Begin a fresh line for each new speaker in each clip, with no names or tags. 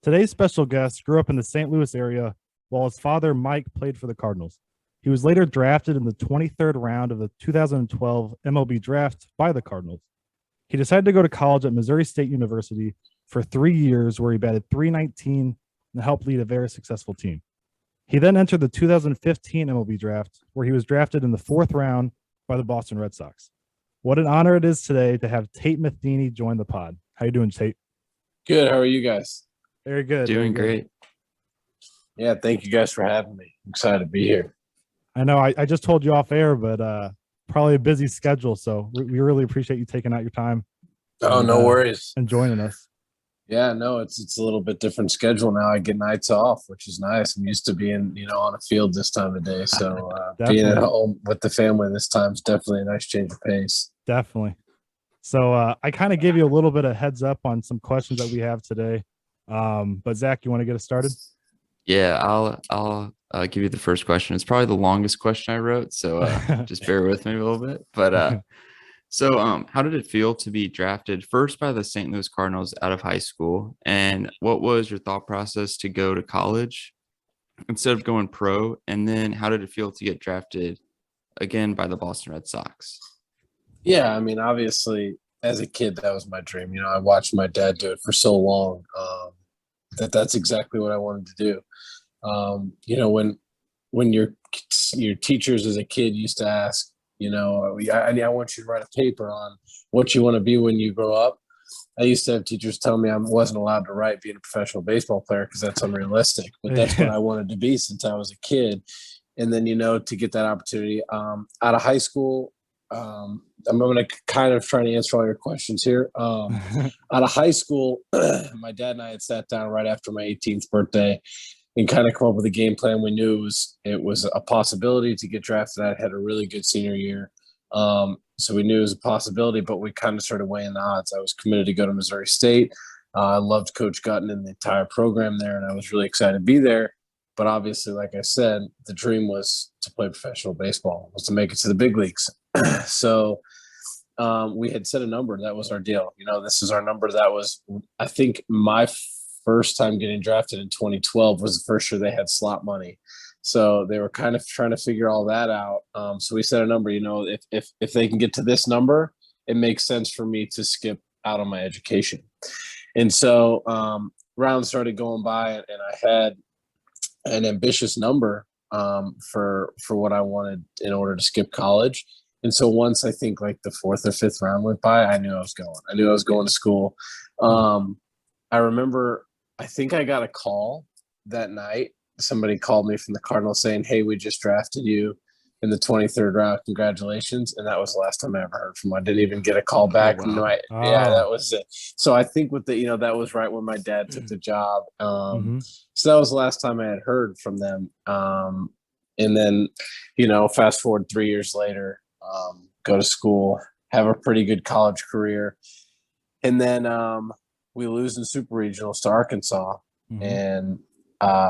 Today's special guest grew up in the St. Louis area while his father, Mike, played for the Cardinals. He was later drafted in the 23rd round of the 2012 MLB draft by the Cardinals. He decided to go to college at Missouri State University for 3 years, where he batted .319 and helped lead a very successful team. He then entered the 2015 MLB draft, where he was drafted in the 4th round by the Boston Red Sox. What an honor it is today to have Tate Matheny join the pod. How you doing, Tate?
Good. How are you guys?
Very good.
Doing
very good.
great.
Yeah, thank you guys for having me. I'm excited to be here.
I know I just told you off air, but probably a busy schedule. So we really appreciate you taking out your time.
Oh, no worries.
And joining us.
Yeah, no, it's a little bit different schedule now. I get nights off, which is nice. I'm used to being, on a field this time of day. So being at home with the family this time is definitely a nice change of pace.
Definitely. So I kind of gave you a little bit of heads up on some questions that we have today. But Zach, you want to get us started?
Yeah, I'll give you the first question. It's probably the longest question I wrote, so just bear with me a little bit. But so how did it feel to be drafted first by the St. Louis Cardinals out of high school? And what was your thought process to go to college instead of going pro? And then how did it feel to get drafted again by the Boston Red Sox?
Yeah, I mean, obviously, as a kid, that was my dream. I watched my dad do it for so long that's exactly what I wanted to do. When your teachers as a kid used to ask, I want you to write a paper on what you want to be when you grow up. I used to have teachers tell me I wasn't allowed to write being a professional baseball player because that's unrealistic. But that's what I wanted to be since I was a kid. And then, to get that opportunity out of high school, I'm going to kind of try to answer all your questions here. Out of high school, my dad and I had sat down right after my 18th birthday and kind of come up with a game plan. We knew it was a possibility to get drafted. I had a really good senior year. So we knew it was a possibility, but we kind of started weighing the odds. I was committed to go to Missouri State. I loved Coach Gutton and the entire program there, and I was really excited to be there. But obviously, like I said, the dream was to play professional baseball, was to make it to the big leagues. So we had set a number. That was our deal. This is our number. That was, I think, my first time getting drafted in 2012 was the first year they had slot money. So they were kind of trying to figure all that out. So we set a number. If they can get to this number, it makes sense for me to skip out on my education. And so rounds started going by, and I had an ambitious number for what I wanted in order to skip college. And so once I think like the 4th or 5th round went by, I knew I was going. I knew I was going to school. I remember, I think I got a call that night. Somebody called me from the Cardinals saying, "Hey, we just drafted you in the 23rd round. Congratulations." And that was the last time I ever heard from him. I didn't even get a call back.
Oh, wow.
Yeah, that was it. So I think with that was right when my dad took the job. So that was the last time I had heard from them. And then, fast forward 3 years later, go to school, have a pretty good college career. And then we lose in Super Regionals to Arkansas. And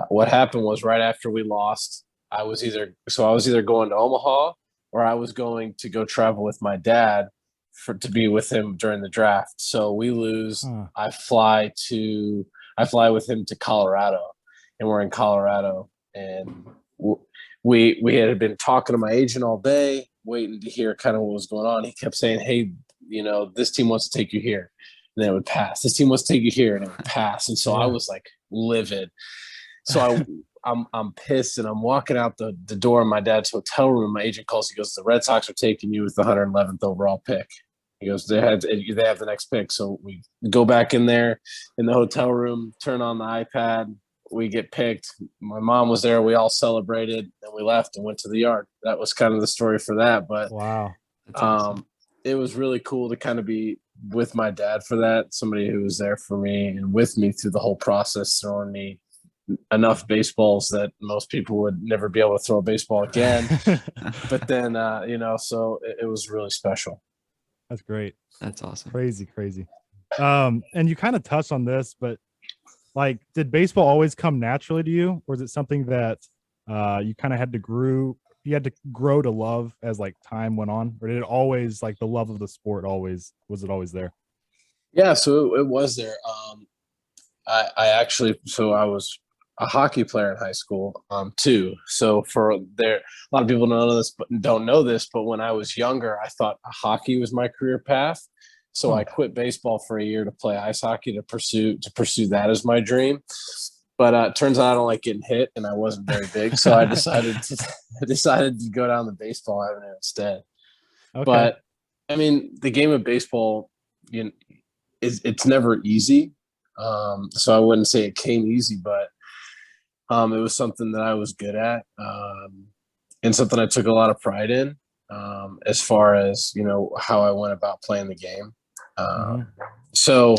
what happened was right after we lost, I was either going to Omaha or I was going to go travel with my dad to be with him during the draft. So we lose. I fly with him to Colorado, and we're in Colorado, and we had been talking to my agent all day, waiting to hear kind of what was going on. He kept saying, "Hey, this team wants to take you here," and then it would pass. "This team wants to take you here," and it would pass. And so I was like livid. So I'm pissed, and I'm walking out the door of my dad's hotel room. My agent calls. He goes, "The Red Sox are taking you with the 111th overall pick." He goes, they have the next pick. So we go back in there in the hotel room, turn on the iPad. We get picked. My mom was there. We all celebrated, and we left and went to the yard. That was kind of the story for that. But
wow,
That's awesome.
it was really cool to kind of be with my dad for that. Somebody who was there for me and with me through the whole process, throwing me enough baseballs that most people would never be able to throw a baseball again. But then, so it was really special.
That's great.
That's awesome.
Crazy. And you kind of touched on this, but like, did baseball always come naturally to you, or is it something that you kind of had to grow to love as like time went on, or did it always, like, the love of the sport was it always there?
Yeah, so it was there. I was a hockey player in high school, too. So a lot of people don't know this, but when I was younger, I thought hockey was my career path. So I quit baseball for a year to play ice hockey to pursue that as my dream. But it turns out I don't like getting hit, and I wasn't very big, so I decided to go down the baseball avenue instead.
Okay.
But I mean, the game of baseball, it's never easy. So I wouldn't say it came easy, but it was something that I was good at, and something I took a lot of pride in, as far as, how I went about playing the game. So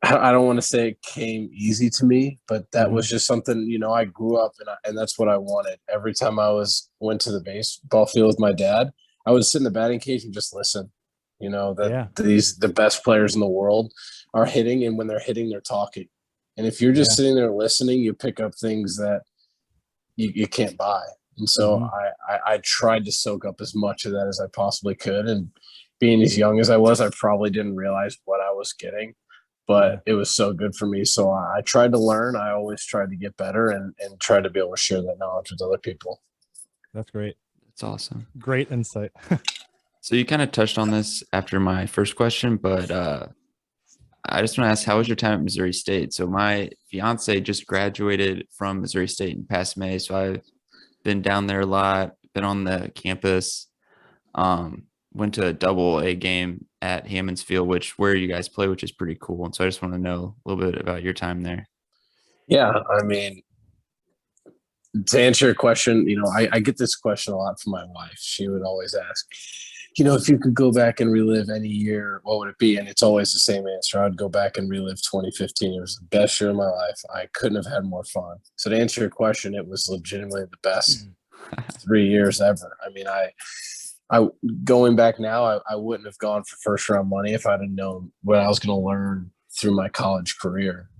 I don't want to say it came easy to me, but that was just something, I grew up and that's what I wanted. Every time I went to the baseball field with my dad, I would sit in the batting cage and just listen. The best players in the world are hitting, and when they're hitting, they're talking. And if you're just sitting there listening, you pick up things that you can't buy. And so I tried to soak up as much of that as I possibly could. And being as young as I was, I probably didn't realize what I was getting, but it was so good for me. So I tried to learn. I always tried to get better and tried to be able to share that knowledge with other people.
That's great.
That's awesome.
Great insight.
So you kind of touched on this after my first question, but I just want to ask, how was your time at Missouri State? So my fiance just graduated from Missouri State in past May. So I've been down there a lot, been on the campus, went to a double-A game at Hammons Field, where you guys play, which is pretty cool. And so I just want to know a little bit about your time there.
Yeah, I mean, to answer your question, I get this question a lot from my wife. She would always ask, if you could go back and relive any year, what would it be? And it's always the same answer. I'd go back and relive 2015. It was the best year of my life. I couldn't have had more fun. So to answer your question, it was legitimately the best 3 years ever. I mean, I going back now, I wouldn't have gone for first round money if I'd have known what I was going to learn through my college career.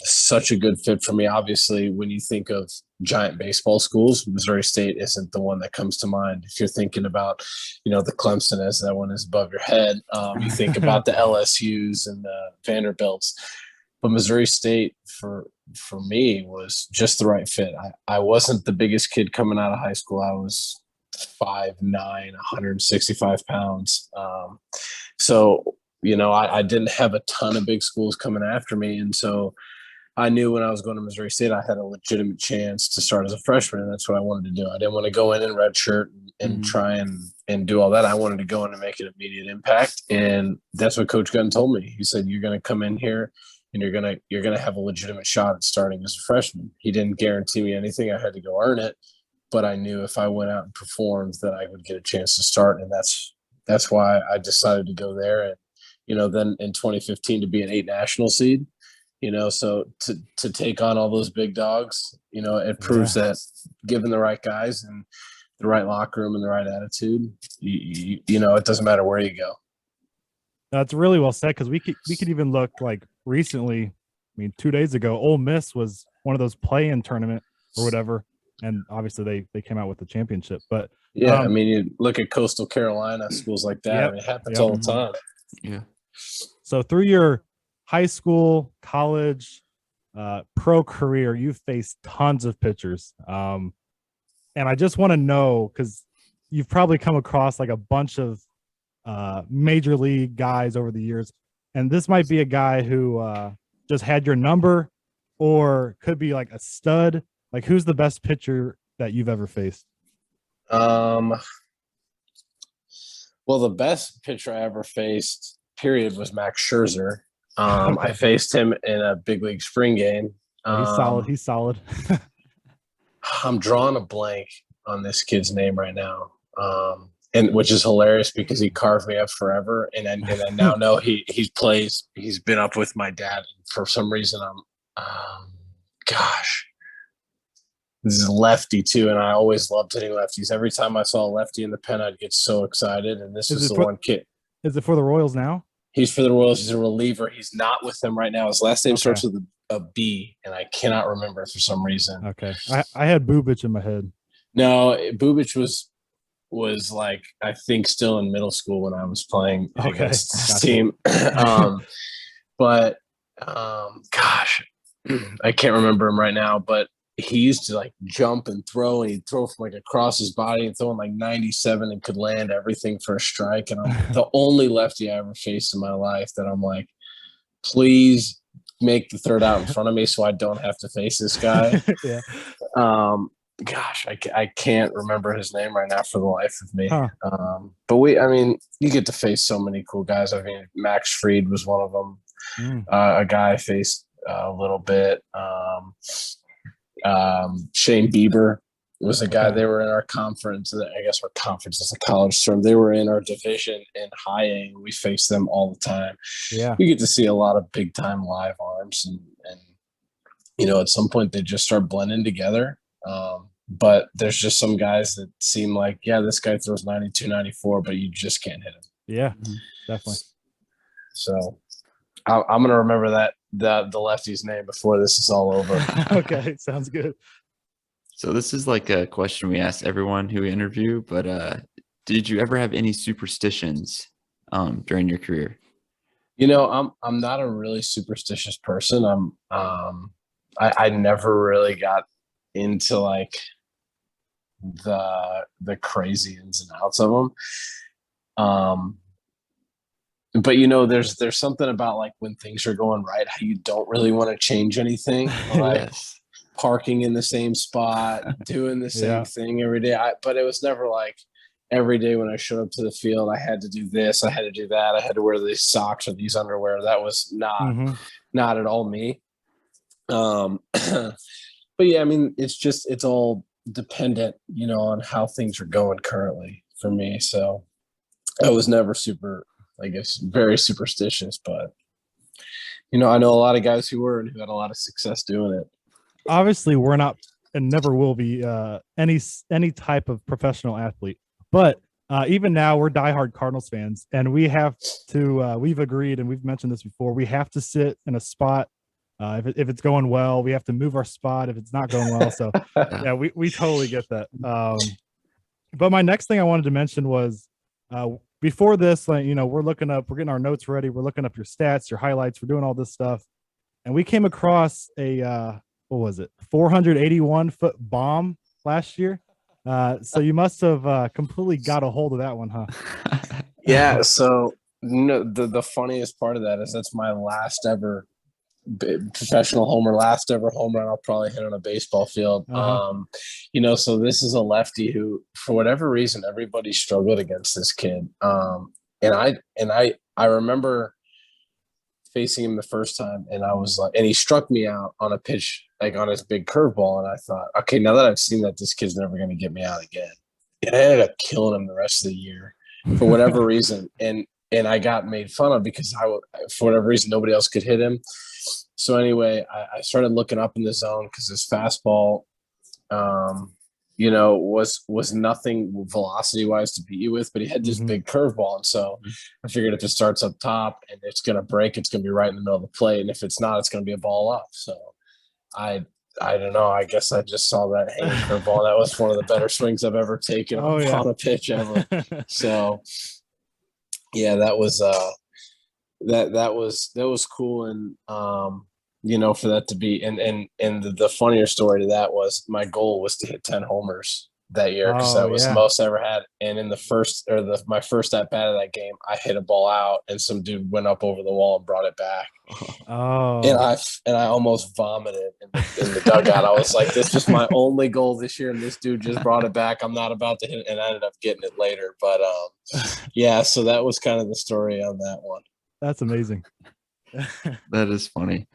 Such a good fit for me. Obviously, when you think of giant baseball schools, Missouri State isn't the one that comes to mind. If you're thinking about, the Clemson, as that one is above your head, you think about the LSUs and the Vanderbilts. But Missouri State, for me, was just the right fit. I wasn't the biggest kid coming out of high school. I was 5'9", 165 pounds. So, I didn't have a ton of big schools coming after me. And so I knew when I was going to Missouri State, I had a legitimate chance to start as a freshman. And that's what I wanted to do. I didn't want to go in redshirt and try and do all that. I wanted to go in and make an immediate impact. And that's what Coach Gunn told me. He said, you're going to come in here and you're going to have a legitimate shot at starting as a freshman. He didn't guarantee me anything. I had to go earn it. But I knew if I went out and performed that I would get a chance to start. And that's why I decided to go there. And, then in 2015 to be an 8 national seed, so to take on all those big dogs, it proves that given the right guys and the right locker room and the right attitude, it doesn't matter where you go.
That's really well said, because we could even look like recently. 2 days ago, Ole Miss was one of those play-in tournament or whatever. And obviously they came out with the championship, but
you look at Coastal Carolina, schools like that. It happens all the time.
Yeah.
So through your high school, college, pro career, you've faced tons of pitchers. And I just want to know, because you've probably come across like a bunch of major league guys over the years. And this might be a guy who just had your number, or could be like a stud. Like, who's the best pitcher that you've ever faced?
Well, the best pitcher I ever faced, period, was Max Scherzer. I faced him in a big league spring game.
He's solid.
I'm drawing a blank on this kid's name right now, and which is hilarious because he carved me up forever. And I now know he's been up with my dad. For some reason, this is a lefty too, and I always loved hitting lefties. Every time I saw a lefty in the pen, I'd get so excited. And this is the one kid.
Is it for the Royals now?
He's for the Royals. He's a reliever. He's not with them right now. His last name starts with a B, and I cannot remember it for some reason.
Okay, I had Bubic in my head.
No, Bubic was like, I think, still in middle school when I was playing against this team. But Gosh, I can't remember him right now, but he used to like jump and throw, and he'd throw from like across his body and throwing like 97 and could land everything for a strike. And I'm the only lefty I ever faced in my life that I'm like, please make the third out in front of me so I don't have to face this guy.
Yeah.
Gosh, I can't remember his name right now for the life of me.
Huh.
But you get to face so many cool guys. I mean, Max Fried was one of them. A guy I faced a little bit. Shane Bieber was a guy.
Okay.
They were in our conference. I guess our conference is a college term. They were in our division in high A. We faced them all the time.
Yeah.
You get to see a lot of big time live arms, and at some point they just start blending together. But there's just some guys that seem like, yeah, this guy throws 92, 94, but you just can't hit him.
Yeah, definitely.
So I'm going to remember the lefty's name before this is all over.
Okay, sounds good.
So this is like a question we ask everyone who we interview, but did you ever have any superstitions during your career?
I'm not a really superstitious person. I never really got into like the crazy ins and outs of them. But there's something about like when things are going right, how you don't really want to change anything. Like
Yes.
parking in the same spot, doing the same thing every day. But it was never like every day when I showed up to the field, I had to do this, I had to do that, I had to wear these socks or these underwear. That was not at all me. But yeah, I mean, it's all dependent, on how things are going currently for me. So I was never super, I guess, very superstitious, but I know a lot of guys who were and who had a lot of success doing it.
Obviously, we're not and never will be any type of professional athlete, but even now we're diehard Cardinals fans, and we have to. We've agreed, and we've mentioned this before. We have to sit in a spot. If it's going well, we have to move our spot if it's not going well. So yeah, we totally get that. But my next thing I wanted to mention was before this, like, we're getting our notes ready. We're looking up your stats, your highlights. We're doing all this stuff. And we came across a, what was it? 481-foot bomb last year. So you must have completely got a hold of that one, huh?
Yeah. So the funniest part of that is that's my last ever professional homer, last ever home run I'll probably hit on a baseball field. So this is a lefty who, for whatever reason, everybody struggled against this kid. And I remember facing him the first time, and I was like, and he struck me out on a pitch, like on his big curveball, and I thought, okay, now that I've seen that, this kid's never going to get me out again. And I ended up killing him the rest of the year for whatever reason, and I got made fun of because for whatever reason, nobody else could hit him. So anyway, I started looking up in the zone because his fastball, was nothing velocity wise to beat you with, but he had this big curveball. And so I figured if it starts up top and it's going to break, it's going to be right in the middle of the plate. And if it's not, it's going to be a ball up. So I don't know. I guess I just saw that hanging curveball. That was one of the better swings I've ever taken on a pitch ever. So yeah, that was that was cool. And for that to be, and the funnier story to that was my goal was to hit 10 homers that year, because that was the most I ever had. And in my first at bat of that game, I hit a ball out and some dude went up over the wall and brought it back. And I almost vomited in the dugout. I was like, this was my only goal this year, and this dude just brought it back. I'm not about to hit it, and I ended up getting it later. But yeah, so that was kind of the story on that one.
That's amazing.
That is funny.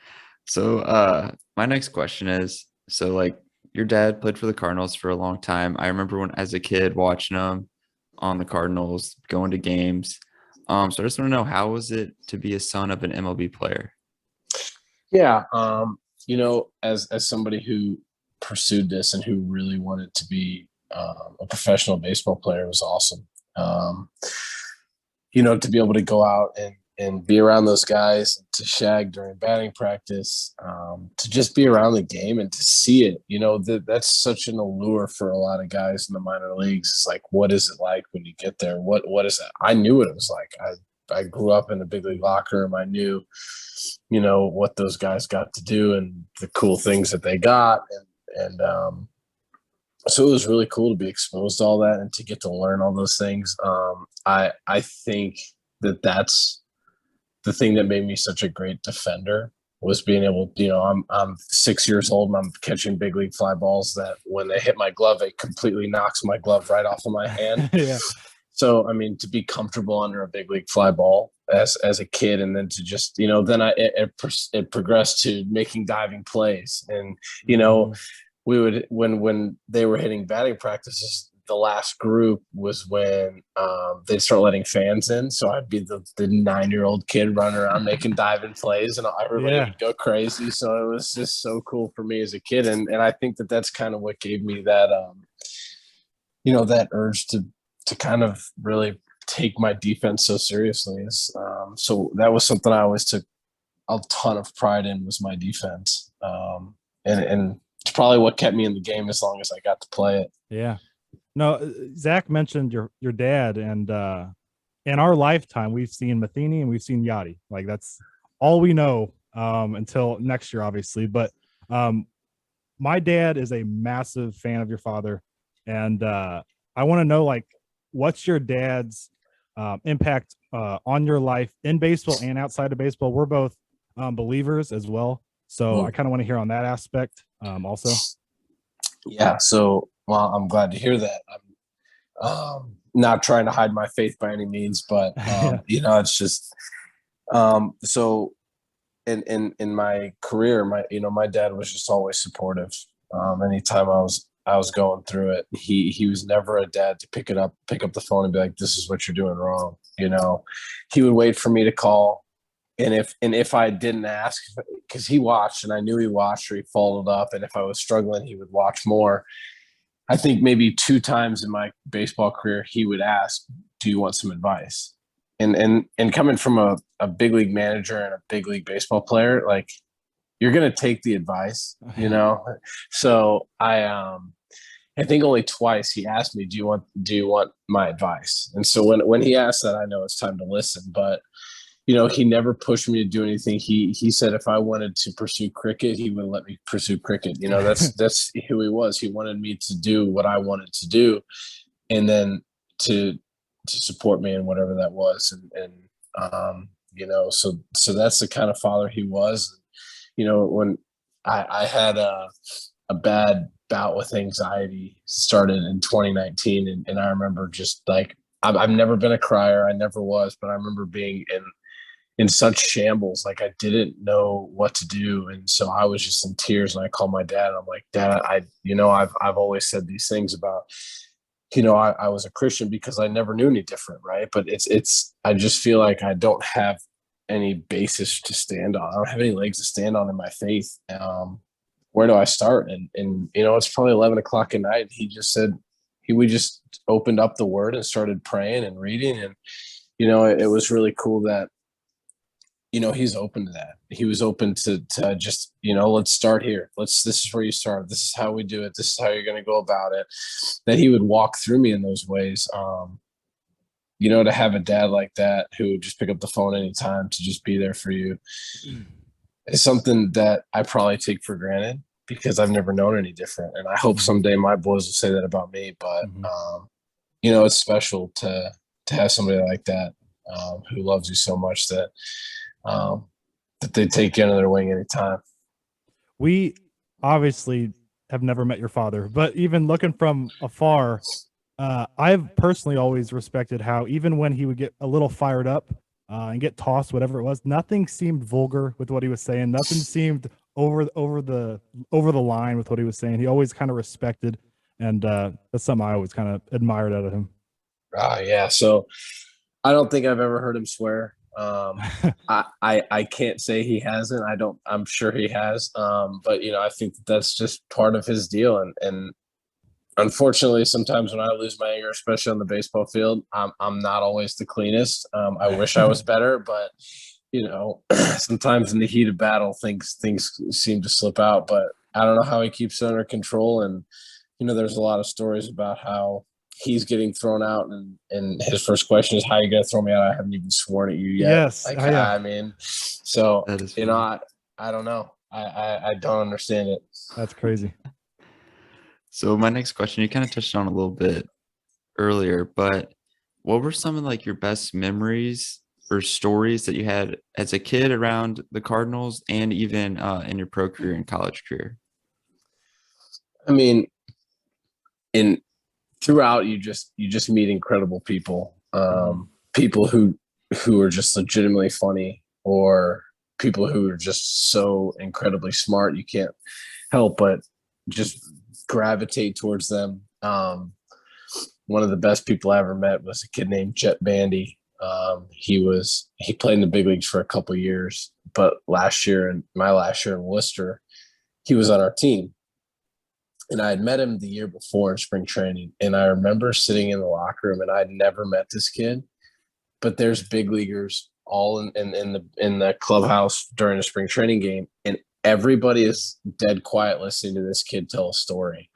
So my next question is, so like your dad played for the Cardinals for a long time. I remember when as a kid watching him on the Cardinals, going to games. So I just want to know, how was it to be a son of an MLB player?
Yeah. As somebody who pursued this and who really wanted to be a professional baseball player, was awesome. To be able to go out and be around those guys, to shag during batting practice, to just be around the game and to see it, that's such an allure for a lot of guys in the minor leagues. It's like, what is it like when you get there? What is that? I knew what it was like. I grew up in the big league locker room. I knew, you know, what those guys got to do and the cool things that they got. And so it was really cool to be exposed to all that and to get to learn all those things. I think that's the thing that made me such a great defender, was being able, you know, I'm 6 years old and I'm catching big league fly balls that when they hit my glove, it completely knocks my glove right off of my hand.
Yeah.
So, I mean, to be comfortable under a big league fly ball as a kid, and then to just, you know, then it progressed to making diving plays. And, you know, we would, when they were hitting batting practices, the last group was when they'd start letting fans in. So I'd be the 9-year-old kid running around making diving plays, and everybody would go crazy. So it was just so cool for me as a kid. And I think that's kind of what gave me that, you know, that urge to kind of really take my defense so seriously. So that was something I always took a ton of pride in, was my defense. And it's probably what kept me in the game as long as I got to play it.
Yeah. No, Zach mentioned your dad, and in our lifetime, we've seen Matheny and we've seen Yachty. Like, that's all we know until next year, obviously. But my dad is a massive fan of your father, and I want to know, like, what's your dad's impact on your life in baseball and outside of baseball? We're both believers as well, so I kind of want to hear on that aspect also.
Yeah. So, well, I'm glad to hear that. I'm not trying to hide my faith by any means, but you know, it's just so in my career, my dad was just always supportive. Anytime I was going through it, he was never a dad to pick up the phone and be like, "This is what you're doing wrong." You know, he would wait for me to call. And if I didn't ask, because he watched and I knew he watched, or he followed up, and if I was struggling, he would watch more. I think maybe 2 times in my baseball career, he would ask, "Do you want some advice?" And coming from a big league manager and a big league baseball player, like, you're going to take the advice, you know? So I think only twice he asked me, do you want my advice? And so when he asked that, I know it's time to listen, but, you know, he never pushed me to do anything. He said if I wanted to pursue cricket, he would let me pursue cricket. You know, that's who he was. He wanted me to do what I wanted to do, and then to support me in whatever that was. And you know, so that's the kind of father he was. You know, when I had a bad bout with anxiety started in 2019, and I remember just like, I've never been a crier. I never was, but I remember being in such shambles. Like, I didn't know what to do. And so I was just in tears, and I called my dad. I'm like, "Dad, I've always said these things about, you know, I was a Christian because I never knew any different. Right. But I just feel like I don't have any basis to stand on. I don't have any legs to stand on in my faith. Where do I start?" And, you know, it's probably 11 o'clock at night. He just said, we just opened up the word and started praying and reading. And, you know, it was really cool that, you know, he's open to that. He was open to just, you know, let's start here. This is where you start. This is how we do it. This is how you're going to go about it. That he would walk through me in those ways. You know, to have a dad like that who would just pick up the phone anytime to just be there for you is something that I probably take for granted, because I've never known any different. And I hope someday my boys will say that about me. But, you know, it's special to have somebody like that who loves you so much that they take you under their wing anytime.
We obviously have never met your father, but even looking from afar, I've personally always respected how, even when he would get a little fired up and get tossed, whatever it was, nothing seemed vulgar with what he was saying. Nothing seemed over the line with what he was saying. He always kind of respected, and that's something I always kind of admired out of him.
Yeah. So I don't think I've ever heard him swear. I can't say he hasn't. I'm sure he has. But, you know, I think that's just part of his deal. And unfortunately, sometimes when I lose my anger, especially on the baseball field, I'm not always the cleanest. I wish I was better, but, you know, sometimes in the heat of battle, things seem to slip out. But I don't know how he keeps it under control. And, you know, there's a lot of stories about how he's getting thrown out, and his first question is, "How are you gonna throw me out? I haven't even sworn at you yet."
Yes.
Like,
Oh, yeah.
I mean, so
That is
you
funny.
know, I don't know. I don't understand it.
That's crazy.
So my next question, you kind of touched on a little bit earlier, but what were some of like your best memories or stories that you had as a kid around the Cardinals and even in your pro career and college career?
I mean, in throughout, you just meet incredible people, people who are just legitimately funny, or people who are just so incredibly smart you can't help but just gravitate towards them. One of the best people I ever met was a kid named Jet Bandy. He played in the big leagues for a couple years, but my last year in Worcester, he was on our team. And I had met him the year before in spring training. And I remember sitting in the locker room, and I'd never met this kid, but there's big leaguers all in the clubhouse during a spring training game. And everybody is dead quiet listening to this kid tell a story.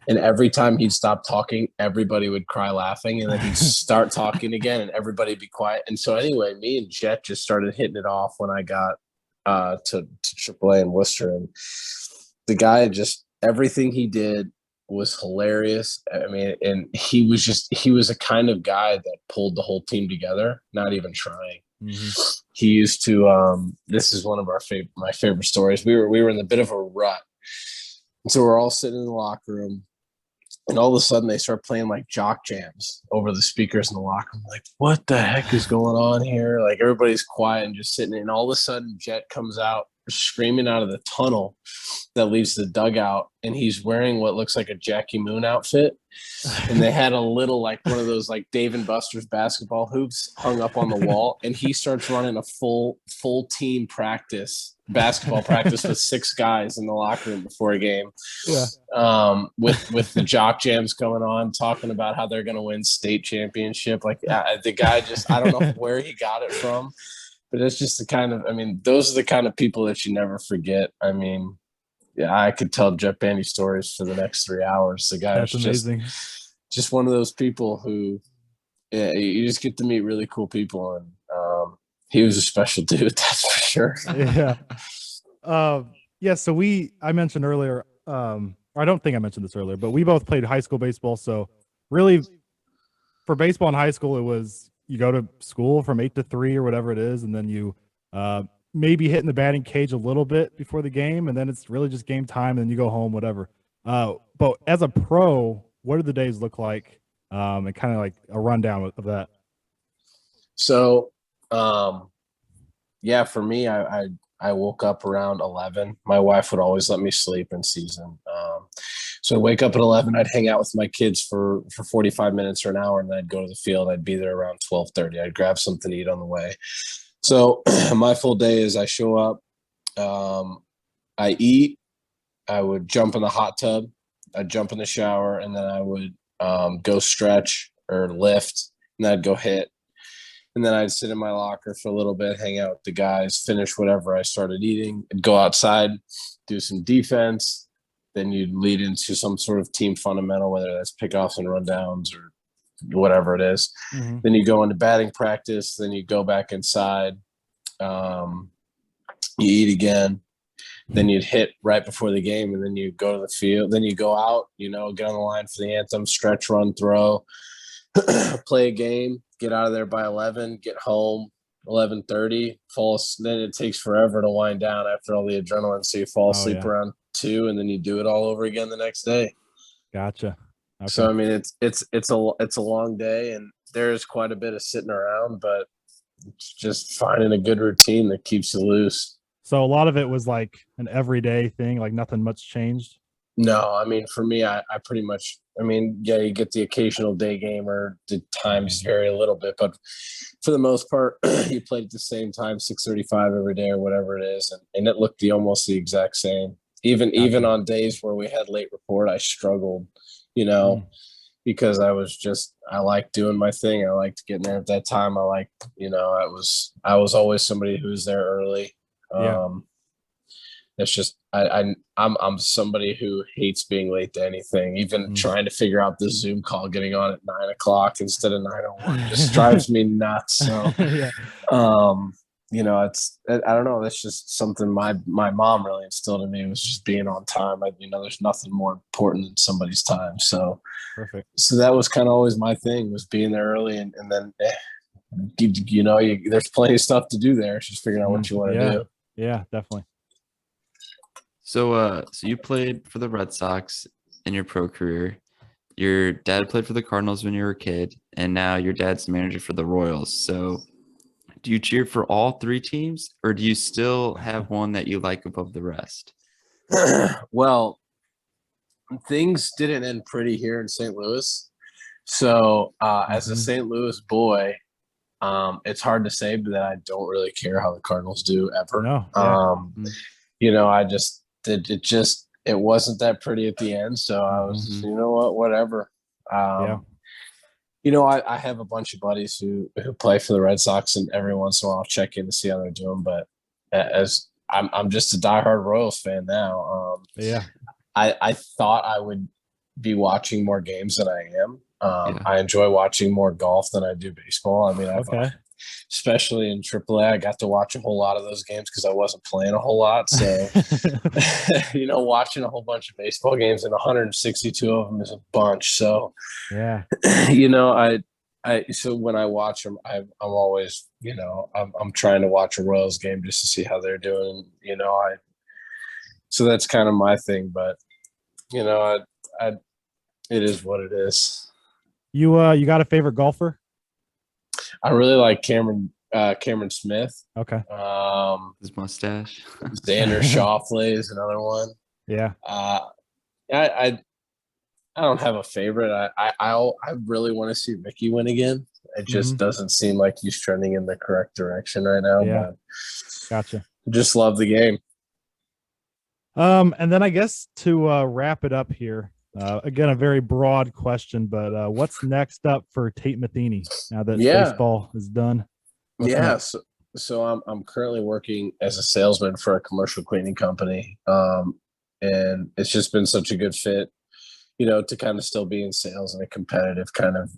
And every time he'd stop talking, everybody would cry laughing, and then he'd start talking again, and everybody'd be quiet. And so anyway, me and Jet just started hitting it off when I got to AAA in Worcester. And the guy just, everything he did was hilarious. I mean, and he was a kind of guy that pulled the whole team together, not even trying. He used to, this is one of my favorite stories. We were in a bit of a rut. And so we're all sitting in the locker room, and all of a sudden they start playing like jock jams over the speakers in the locker room. Like, what the heck is going on here? Like, everybody's quiet and just sitting. And all of a sudden Jet comes out screaming out of the tunnel that leads to the dugout, and he's wearing what looks like a Jackie Moon outfit. And they had a little, like, one of those like Dave and Buster's basketball hoops hung up on the wall, and he starts running a full team basketball practice with 6 guys in the locker room before a game.
Yeah.
With the jock jams going on, talking about how they're going to win state championship. Like, the guy just, I don't know where he got it from, but it's just the kind of, I mean, those are the kind of people that you never forget. I mean, yeah, I could tell Jet Bandy stories for the next 3 hours. The guy
That's
was
amazing.
just one of those people who, yeah, you just get to meet really cool people. And he was a special dude, that's for sure.
Yeah. Yeah. So I mentioned earlier, I don't think I mentioned this earlier, but we both played high school baseball. So really, for baseball in high school, it was, you go to school from 8 to 3 or whatever it is, and then you maybe hit in the batting cage a little bit before the game, and then it's really just game time, and then you go home, whatever. But as a pro, what do the days look like? And kind of like a rundown of that.
So, yeah, for me, I woke up around 11. My wife would always let me sleep in season. So I'd wake up at 11. I'd hang out with my kids for 45 minutes or an hour, and then I'd go to the field. I'd be there around 12:30. I'd grab something to eat on the way. So my full day is I show up, I eat, I would jump in the hot tub, I'd jump in the shower, and then I would go stretch or lift, and then I'd go hit. And then I'd sit in my locker for a little bit, hang out with the guys, finish whatever I started eating, and go outside, do some defense. Then you'd lead into some sort of team fundamental, whether that's pickoffs and rundowns or whatever it is. Then you go into batting practice. Then you go back inside. You eat again. Then you'd hit right before the game, and then you go to the field. Then you go out, get on the line for the anthem, stretch, run, throw, play a game, get out of there by 11, get home 11:30, then it takes forever to wind down after all the adrenaline, so you fall asleep around 2, and then you do it all over again the next day.
Gotcha. Okay.
So I mean, it's a long day, and there's quite a bit of sitting around, but it's just finding a good routine that keeps you loose.
So a lot of it was like an everyday thing, like nothing much changed.
No, I mean, for me, I pretty much, I mean, yeah, you get the occasional day game, or the times vary a little bit, but for the most part, you played at the same time, 6:35 every day or whatever it is. And it looked almost the exact same. Even on days where we had late report, I struggled, because I liked doing my thing. I liked getting there at that time. I liked, I was always somebody who was there early. It's just I'm somebody who hates being late to anything. Even trying to figure out this Zoom call, getting on at 9 o'clock instead of 9:01 just drives me nuts. So,
Yeah.
you know, I don't know. That's just something my mom really instilled in me, was just being on time. There's nothing more important than somebody's time. So,
Perfect.
so that was kind of always my thing, was being there early, and then there's plenty of stuff to do there. It's just figuring out what you want to do.
Yeah, definitely.
So you played for the Red Sox in your pro career. Your dad played for the Cardinals when you were a kid, and now your dad's the manager for the Royals. So do you cheer for all three teams, or do you still have one that you like above the rest?
Well, things didn't end pretty here in St. Louis. So as a St. Louis boy, it's hard to say that I don't really care how the Cardinals do ever.
No, yeah.
It wasn't that pretty at the end. So I was just, whatever.
Yeah.
I have a bunch of buddies who play for the Red Sox, and every once in a while I'll check in to see how they're doing. But as I'm just a diehard Royals fan now.
Yeah.
I thought I would be watching more games than I am. I enjoy watching more golf than I do baseball. I mean, especially in AAA, I got to watch a whole lot of those games because I wasn't playing a whole lot. So, watching a whole bunch of baseball games, and 162 of them is a bunch. So,
yeah,
so when I watch them, I'm always, I'm trying to watch a Royals game just to see how they're doing. So that's kind of my thing, but it is what it is.
You got a favorite golfer?
I really like Cameron Smith.
Okay.
His mustache.
Xander Schauffele is another one.
Yeah.
I don't have a favorite. I really want to see Mickey win again. It just doesn't seem like he's trending in the correct direction right now.
Yeah.
But
Gotcha.
Just love the game.
And then I guess to wrap it up here, again, a very broad question, but what's next up for Tate Matheny now that baseball is done?
So I'm currently working as a salesman for a commercial cleaning company, and it's just been such a good fit, to kind of still be in sales in a competitive kind of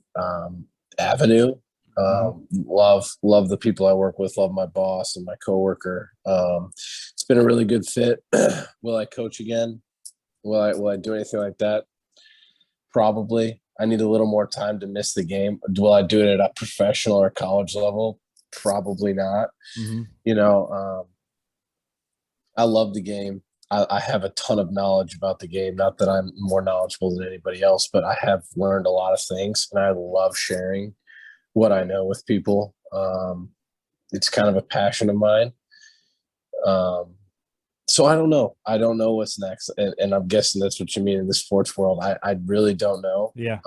avenue. Love the people I work with, love my boss and my coworker. It's been a really good fit. Will I coach again? Will I do anything like that? Probably. I need a little more time to miss the game. Will I do it at a professional or college level? Probably not. I love the game. I have a ton of knowledge about the game. Not that I'm more knowledgeable than anybody else, but I have learned a lot of things, and I love sharing what I know with people. It's kind of a passion of mine. So I don't know. I don't know what's next. And I'm guessing that's what you mean in the sports world. I really don't know.
Yeah.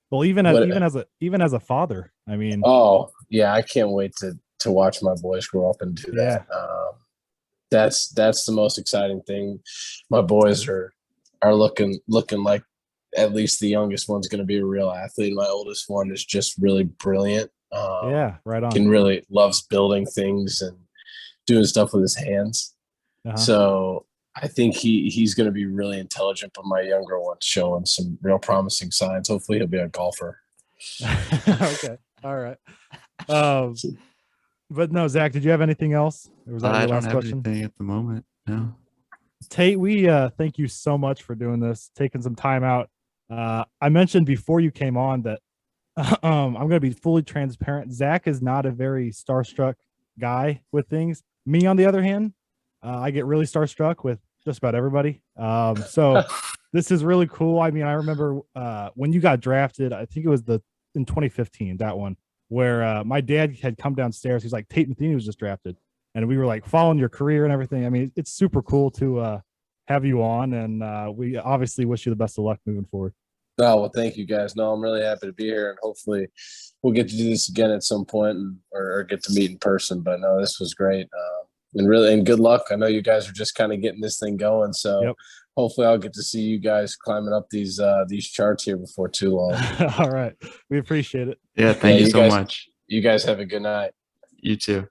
Well, even as a father, I mean.
Oh yeah, I can't wait to watch my boys grow up and do that. That's the most exciting thing. My boys are looking like at least the youngest one's going to be a real athlete. My oldest one is just really brilliant.
Right on.
Really loves building things and doing stuff with his hands. So I think he's going to be really intelligent, but my younger one's showing some real promising signs. Hopefully he'll be a golfer.
Okay. All right. But no, Zach, did you have anything else? Or was that your last question?
Anything at the moment. No.
Tate, we thank you so much for doing this, taking some time out. I mentioned before you came on that I'm going to be fully transparent. Zach is not a very starstruck guy with things. Me, on the other hand, I get really starstruck with just about everybody. So this is really cool. I mean, I remember when you got drafted, I think it was in 2015, that one, where my dad had come downstairs. He's like, Tate Matheny was just drafted. And we were like following your career and everything. I mean, it's super cool to have you on. And we obviously wish you the best of luck moving forward.
Oh, well, thank you guys. No, I'm really happy to be here, and hopefully we'll get to do this again at some point or get to meet in person. But no, this was great. And good luck. I know you guys are just kind of getting this thing going. So hopefully I'll get to see you guys climbing up these charts here before too long.
All right. We appreciate it.
Yeah. Thank you so much.
You guys have a good night.
You too.